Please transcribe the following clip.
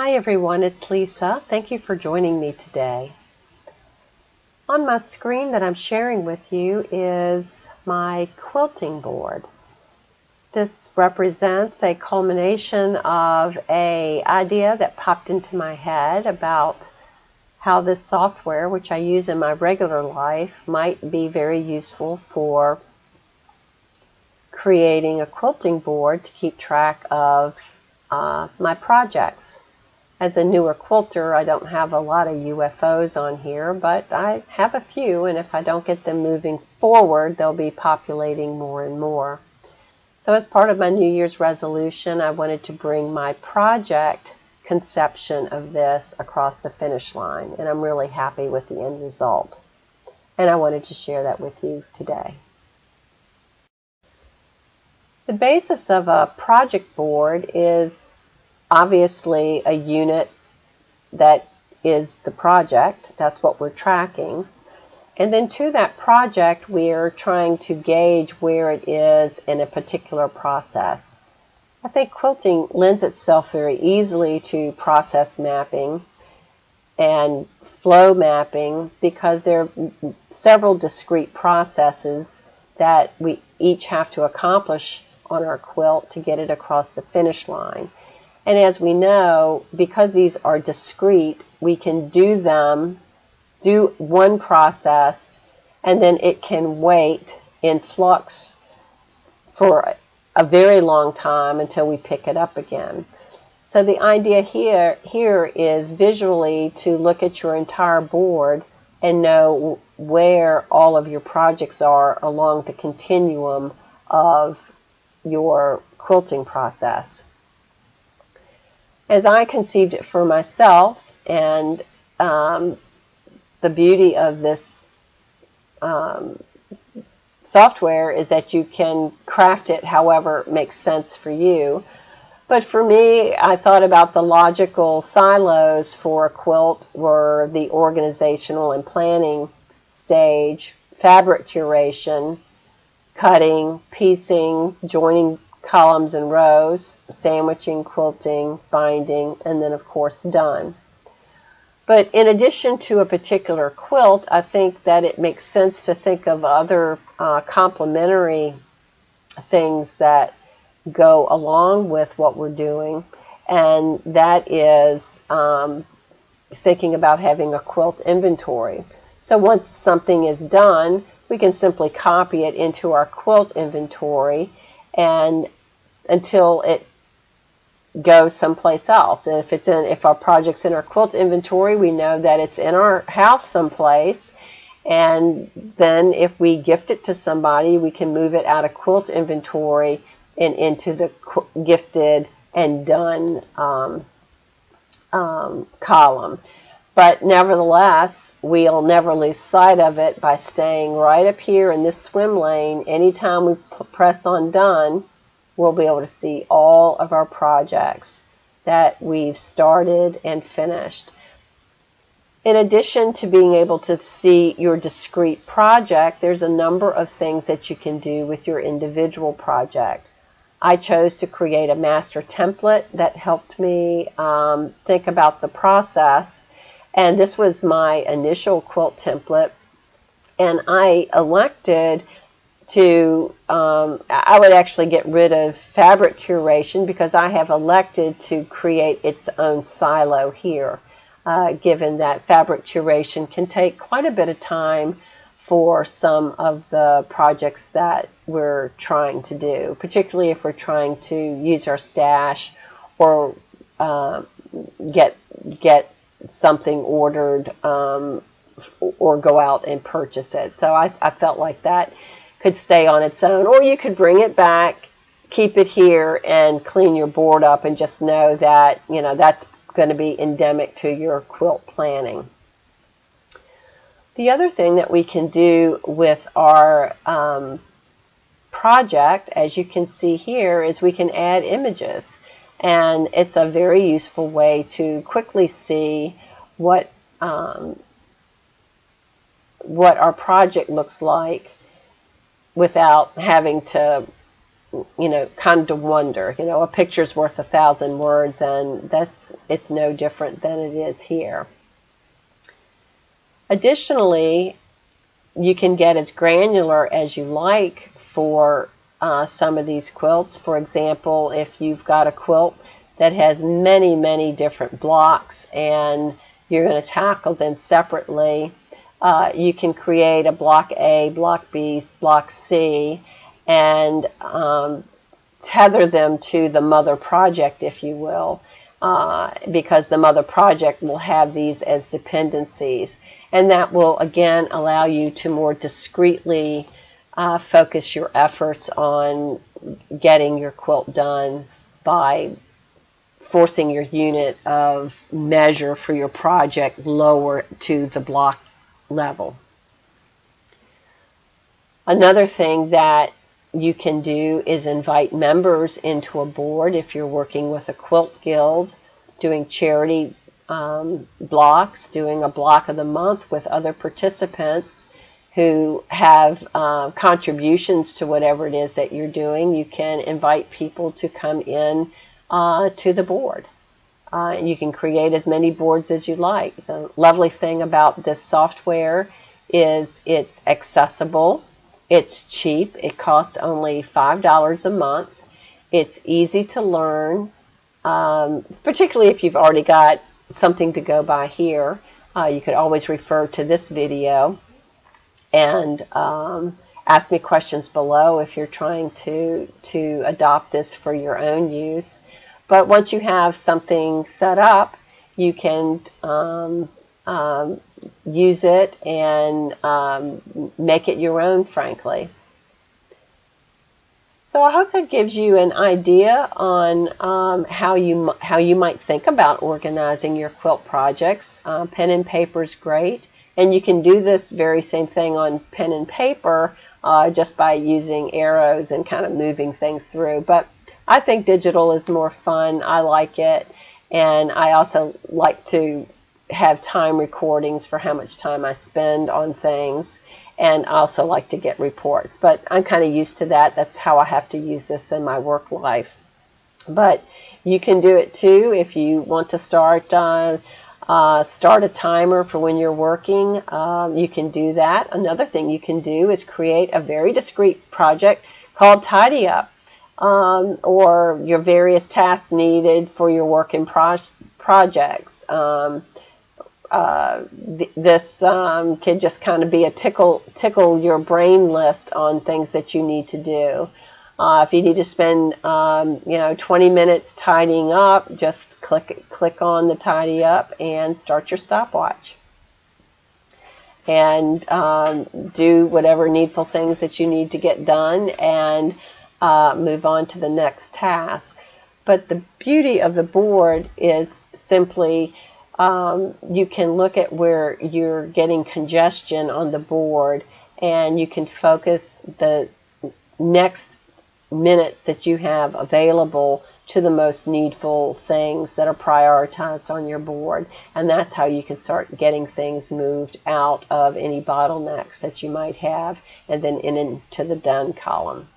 Hi everyone, it's Lisa. Thank you for joining me today. On my screen that I'm sharing with you is my quilting board. This represents a culmination of an idea that popped into my head about how this software, which I use in my regular life, might be very useful for creating a quilting board to keep track of my projects. As a newer quilter, I don't have a lot of UFOs on here, but I have a few, and if I don't get them moving forward, they'll be populating more and more. So as part of my New Year's resolution, I wanted to bring my project conception of this across the finish line, and I'm really happy with the end result. And I wanted to share that with you today. The basis of a project board is obviously a unit that is the project. That's what we're tracking. And then to that project, we're trying to gauge where it is in a particular process. I think quilting lends itself very easily to process mapping and flow mapping because there are several discrete processes that we each have to accomplish on our quilt to get it across the finish line. And as we know, because these are discrete, we can do one process, and then it can wait in flux for a very long time until we pick it up again. So the idea here is visually to look at your entire board and know where all of your projects are along the continuum of your quilting process. As I conceived it for myself, and the beauty of this software is that you can craft it however it makes sense for you. But for me, I thought about the logical silos for a quilt were the organizational and planning stage, fabric curation, cutting, piecing, joining columns and rows, sandwiching, quilting, binding, and then of course done. But in addition to a particular quilt, I think that it makes sense to think of other complementary things that go along with what we're doing, and that is thinking about having a quilt inventory. So once something is done, we can simply copy it into our quilt inventory and until it goes someplace else. And if our project's in our quilt inventory, we know that it's in our house someplace. And then if we gift it to somebody, we can move it out of quilt inventory and into the gifted and done column. But nevertheless, we'll never lose sight of it by staying right up here in this swim lane. Anytime we press on done, we'll be able to see all of our projects that we've started and finished. In addition to being able to see your discrete project, there's a number of things that you can do with your individual project. I chose to create a master template that helped me think about the process. And this was my initial quilt template. And I elected to, I would actually get rid of fabric curation because I have elected to create its own silo here, given that fabric curation can take quite a bit of time for some of the projects that we're trying to do, particularly if we're trying to use our stash or get something ordered or go out and purchase it. So I felt like that could stay on its own, or you could bring it back, keep it here, and clean your board up and just know that, you know, that's going to be endemic to your quilt planning. The other thing that we can do with our project, as you can see here, is we can add images. And it's a very useful way to quickly see what our project looks like without having to kind of wonder. A picture's worth 1,000 words, and it's no different than it is here. Additionally, you can get as granular as you like for some of these quilts. For example, if you've got a quilt that has many, many different blocks and you're going to tackle them separately, you can create a block A, block B, block C, and tether them to the mother project, if you will, because the mother project will have these as dependencies. And that will, again, allow you to more discreetly focus your efforts on getting your quilt done by forcing your unit of measure for your project lower to the block level. Another thing that you can do is invite members into a board if you're working with a quilt guild, doing charity blocks, doing a block of the month with other participants who have contributions to whatever it is that you're doing. You can invite people to come in to the board. You can create as many boards as you like. The lovely thing about this software is it's accessible, it's cheap, it costs only $5 a month, it's easy to learn, particularly if you've already got something to go by here. You could always refer to this video and ask me questions below if you're trying to adopt this for your own use. But once you have something set up, you can use it and make it your own, frankly. So I hope that gives you an idea on how you might think about organizing your quilt projects. Pen and paper is great, and you can do this very same thing on pen and paper just by using arrows and kind of moving things through. But I think digital is more fun. I like it, and I also like to have time recordings for how much time I spend on things, and I also like to get reports. But I'm kind of used to that. That's how I have to use this in my work life. But you can do it too if you want to start a timer for when you're working. You can do that. Another thing you can do is create a very discrete project called Tidy Up, or your various tasks needed for your work in projects. This can just kind of be a tickle your brain list on things that you need to do. If you need to spend 20 minutes tidying up, just click on the Tidy Up and start your stopwatch. And do whatever needful things that you need to get done and move on to the next task. But the beauty of the board is simply you can look at where you're getting congestion on the board, and you can focus the next minutes that you have available to the most needful things that are prioritized on your board. And that's how you can start getting things moved out of any bottlenecks that you might have, and then into the done column.